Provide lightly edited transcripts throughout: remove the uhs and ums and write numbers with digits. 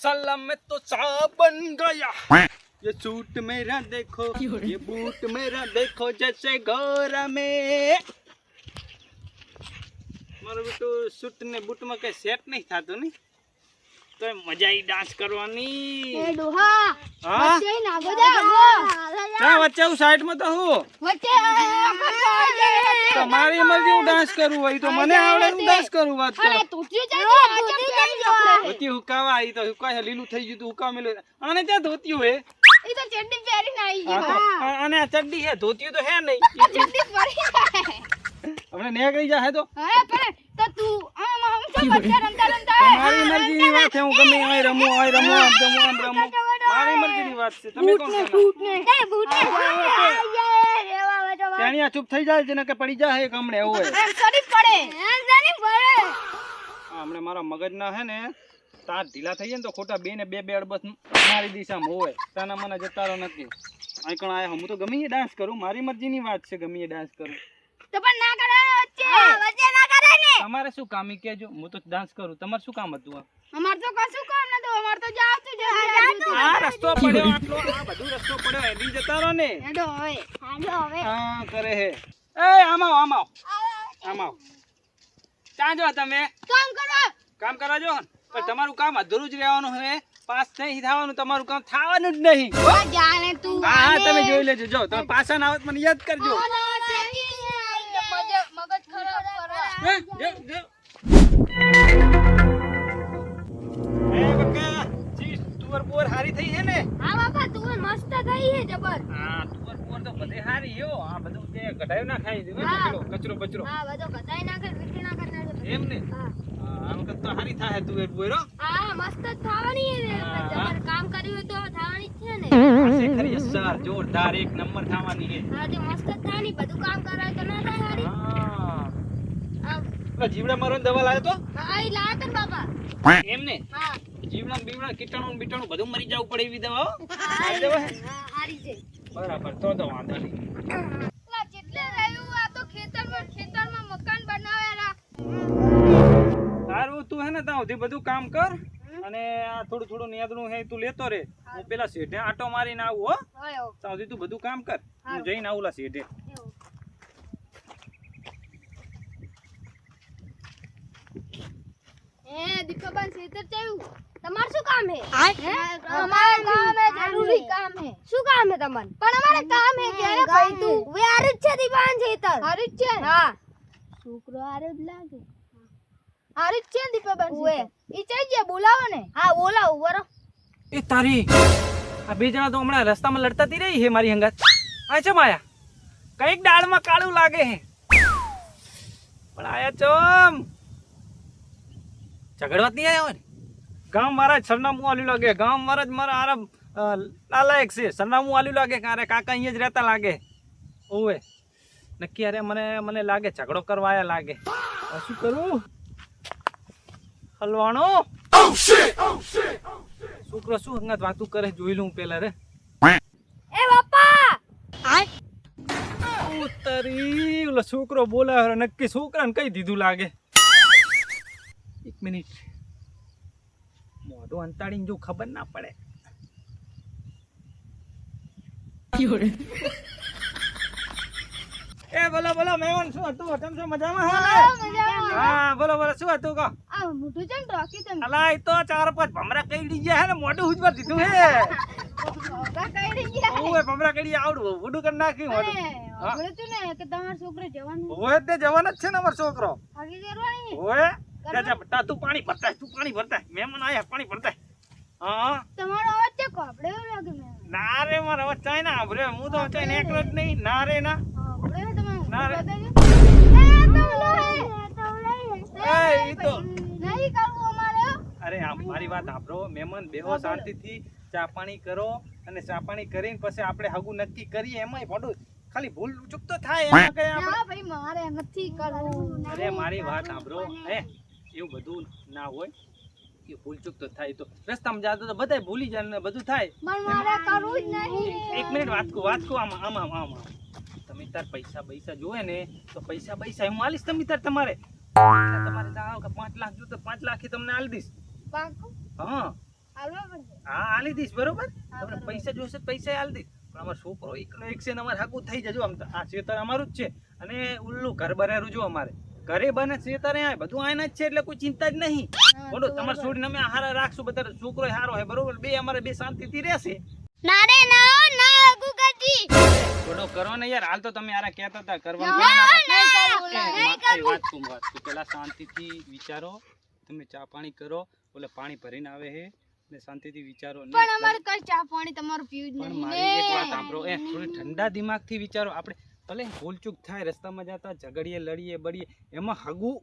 साला मैं तो सांप बन गया। ये सूट मेरा देखो, ये बूट मेरा देखो, जैसे गौरा में मारो बेटो सूट ने बूट में कई सेट नहीं था तो नहीं तो मजा ही डांस करवानी। ए डोहा हाँ वच्चे ना गदा क्या बच्चा उस साइड में तो हो वच्चे તમારી મરજી હું ડાન્સ કરું હોય તો મને આવડે હું ડાન્સ કરું વાત કરો અરે ધોતી ચાલી ધોતી હુકાવા આવી તો હુકાય લીલું થઈ ગયું તો હુકાવા મેલો આને ત્યાં ધોતી હે ઈ તો ચડ્ડી પહેરીને આવી હા ગયો તો આને આ ચડ્ડી હે ધોતી તો હે નહીં ચડ્ડી પહેરી આપણે નેકળી જા હે તો અરે પણ તો તું આમ શું બચ્ચા રમતા રમતા તમારી મરજીની વાત છે હું ગમે અહીં રમું મારી મરજીની વાત છે તમે કોણ છો બૂટ ને ત્યાંની ચૂપ થઈ જાય છે ને કે પડી જાય એક હમણે એવું હોય સડી પડે હમણે મારા મગજના હે ને તાર ઢીલા થઈ જાય ને તો ખોટા બે ને બે અડબસ મારી દિશામાં હોય તાના મને જતારો નથી આઈકણ આયા હું તો ગમે એ ડાન્સ કરું મારી મરજીની વાત છે ગમે એ ડાન્સ કરું તો પણ ના કરાય વચ્ચે ના કરાય ને તમારે શું કામ ઈ કહેજો હું તો ડાન્સ કરું તમારે શું કામ હતું અમાર તો કશું કામ ન તો અમાર તો જાતું જ આ રસ્તો પડ્યો આટલો આ બધું રસ્તો પડ્યો એડી જતા રહો ને હેડો હવે હા કરે હે એ આમ આવ ક્યાં જો તમે કામ કરવા જો પણ તમારું કામ અધૂરું જ રહેવાનું હે પાસ નહીં થવાનું તમારું કામ થવાનું જ નહીં જાણે તું હા તમે જોઈ લેજો જો તમે પાછા ના આવત મને યાદ કરજો મગજ ખરાબ હે જો એ બકા ચીજ તુવર બોર હારી થઈ હે ને હા બાપા તું મસ્ત થઈ હે જબર હા તુવર બોર તો બધે હારી હો આ બધું તે કઢાઈ ના ખાઈ દે કચરો બચરો હા બધો કટાઈ નાખે વિકી ના કરી એમ ને હા આ વખત તો હારી થાય તુવર બોર હા મસ્ત જ થવાની હે જબર કામ કર્યું તો થવાની જ છે ને આસે ખરી અસર જોરદાર એક નંબર થવાની હે હા તે મસ્ત જ થવાની બધું કામ કરાય તો ના થાય હારી હા જીવડા મારવાની દવા લાવ્યો તો હા ઈ લાયા તન બાપા એમ ને હા જીવડા બીવડા કીટાણુ બીટાણુ બધું મરી જવું પડે એવી દવા હો હા દવા હે હારી છે બરાબર તો વાંધો નહીં લા જેટલે રહ્યું આ તો ખેતરમાં મકાન બનાવેલા સારું તું હે ને ત્યાં સુધી બધું કામ કર અને આ થોડું નિયાદણું હે તું લેતો રે હું પેલા શેઠે આટો મારીને આવું હો હોય ત્યાં સુધી તું બધું કામ કર હું જઈને આવું લા શેઠે દીપાબા ખેતર ચાયું તમાર શું કામ હે અમાર કામ હે જરૂરી કામ હે શું કામ હે તમાર પણ અમારે કામ હે કે ભાઈ તું વે આરજ છે દીપાન ખેતર આરજ છે હા છોકરો આરજ લાગે આરજ છે દીપાબા વે ઈ ચઈ ગયા બોલાવો ને હા બોલાવો બરો એ તારી આ બે જણા તો હમણાં રસ્તામાં લડતાતી રહી હે મારી હંગાત આ છે માયા કઈક ડાળમાં કાળું લાગે હે પણ આયા ચમ ઝઘડવા નહીં આવ્યો ને ગામ મારા જ સરનામું આલ્યું લાગે ગામ મારા જ મારા આરા લાલાયક છે સરનામું આલ્યું લાગે કે અરે કાકા અહીંયા જ રહેતા લાગે ઓવે નક્કી અરે મને લાગે ઝઘડો કરવા આયા લાગે શું કરું હલવાણો છોકરો શું હંગાત વાતું કરે જોઈ લઉં પેલા રે એ બાપા ઉતરી ઓલો છોકરો બોલાવે નક્કી છોકરાને કઈ દીધું લાગે એક મિનિટ મોઢું અંતાડીને જો ખબર ના પડે એ બોલો મહેમાન શું હતું તમે શું મજામાં હો ને હા બોલો શું હતું કહો આ મોઢું ચમ ટ્રોકી તમે અલા એ તો 4-5 ભમરા કઈડી ગયા હે ને મોઢું ઉજવા દીધું હે ઓગા કઈડી ગયા ઓએ ભમરા કઈડી આવડું વડું કરી નાખ્યું મોઢું આપણે તો ને કે તમાર છોકરો જવાનું ઓએ તે જવાન જ છે ને અમારો છોકરો આગે કરવાની ઓએ જા તું પાણી ભરતા મહેમાન આયા પાણી ભરતા હા તમારો અવાજ છે કોપડે એવું લાગે મે ના રે મારો અવાજ ચાય ના આભરે હું તો ચાય ને એકલો જ નહીં ના રે ના કોપડે તમે ના રે એ તો નહીં કરવું અમારે અરે મારી વાત સાંભળો મહેમાન બેહો શાંતિથી ચા પાણી કરો અને ચા પાણી કરીને પછી આપણે હગું નક્કી કરીએ એમાંય પડું ખાલી ભૂલ ચૂક તો થાય એમાં કઈ આપણે ના ભાઈ મારે નથી કરવું અરે મારી વાત સાંભળો હે એવું બધું ના હોય કે ભૂલ ચૂક તો થાય તો રસ્તામાં જાતો તો બધાય ભૂલી જાય ને બધું થાય પણ મારે કરવું જ નહીં એક મિનિટ વાત કો આમ તમે તાર પૈસા જોવે ને તો પૈસા હું આલીશ તમે તાર તમારે 5 લાખ જો તો 5 લાખ તમને આલી દઈશ પાકું હા હા આલી દઈશ બરોબર. તમને પૈસા જોશે તો પૈસા આલી દઈશ. પણ અમારો છોકરો એકનો એક છે ને અમારે હાકું થઈ જજો. આમ તો આ ખેતર અમારું જ છે અને ઉલ્લું ઘર બનેરું જો અમારે ઘરે બને ખેતરે આ બધું આયના જ છે એટલે કોઈ ચિંતા જ નહીં. બોલો તમારે છોડીને અમે હારા રાખશું બધા. છોકરો હારો હે બરોબર. બે અમારે બે શાંતિથી રહેશે. ના રે ના ગુગાજી થોડો કરો ને યાર. હાલ તો તમે આરા કહેતા હતા ના, વાત તું પેલા શાંતિથી વિચારો. તમે ચા પાણી કરો. ઓલે પાણી ભરીને આવે હે ને શાંતિથી વિચારો. પણ અમારે કઈ ચા પાણી તમારું પીવું જ પણ નહીં મારી એક વાત સાંભળો. થોડી ઠંડા દિમાગથી વિચારો. આપણે ભલે ભૂલચૂક થાય રસ્તામાં જતા ઝઘડીએ લડીએ બળીએ એમાં હગું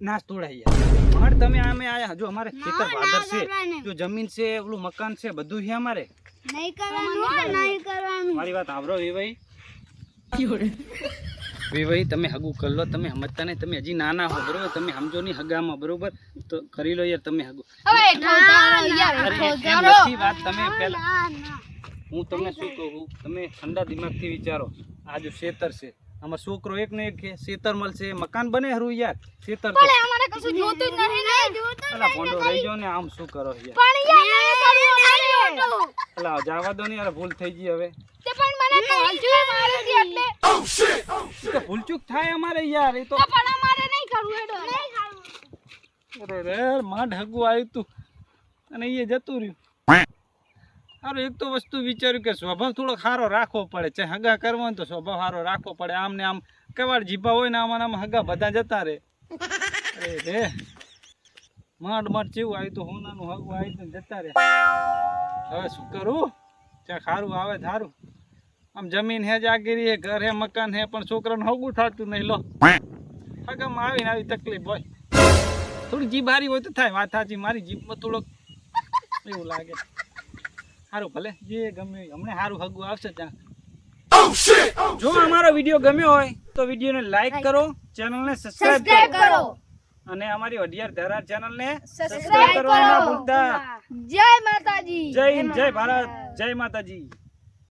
નાશ તોડાઈએ. પણ તમે આમે આયા જો અમારે ખેતર ભાદર છે જો જમીન છે ઓલું મકાન છે બધું છે અમારે. નહીં કરવાનું મારી વાત સાંભળો વિભાઈ. વિભાઈ તમે હગું કરી લો. તમે સમજતા નહીં. તમે હજી નાના હો બરોબર. તમે સમજો નહીં હગામાં બરોબર તો કરી લો યાર તમે હગું. હવે અરે એમ નથી વાત. તમે પહેલા હું તમને શું કહું તમે ઠંડા દિમાગથી વિચારો. આ જો ખેતર છે આમાં છોકરો એક ને એક ખેતર મળશે મકાન બને હરું યાર. ખેતર તો અમારે કશું જોતું જ નથી. પેલા ભોંડો રહી જાઓ ને આમ શું કરો યાર. પણ યાર નહીં કરવું. પેલા જવા દો ને યાર. ભૂલ થઈ ગઈ હવે. તે પણ મને ભૂલચૂક મારી હતી એટલે તો ભૂલચૂક થાય અમારે યાર. એ તો પણ અમારે નહીં કરવું એડો નહીં કરવું. અરે રે માંડ હગું આવ્યું તું અને એ જતું રહ્યું. સારું એક તો વસ્તુ વિચાર્યું કે સ્વભાવ થોડોક સારો રાખવો પડે. ચાહે હગા કરવા ને તો સ્વભાવ સારો રાખવો પડે. આમ ને આમ કવાડ જીભા હોય ને આમાં આમ હગા બધા જતા રહે. અરે રે માંડ માંડ ચેવું આવ્યું તો હોનાનું હગું આવ્યું તો જતા રહે. હવે શું કરું. ત્યાં ખારું આવે ધારું. આમ જમીન હે જાગીરી હે ઘર હે મકાન હે પણ છોકરાનું હગું થતું નહીં. લો હગામાં આવીને આવી તકલીફ હોય. થોડી જીભ હારી હોય તો થાય. વાત સાચી. મારી જીભમાં થોડોક એવું લાગે. સારું ભલે જે ગમે હમણાં સારું હગું આવશે ત્યાં. જો અમારો વિડીયો ગમ્યો હોય તો વિડીયોને લાઈક કરો. ચેનલને સબસ્ક્રાઇબ કરો અને અમારી વઢિયાર ધરા ચેનલને સબસ્ક્રાઇબ કરવા ના ભૂલતા. જય માતાજી. જય હિન્દ જય ભારત જય માતાજી.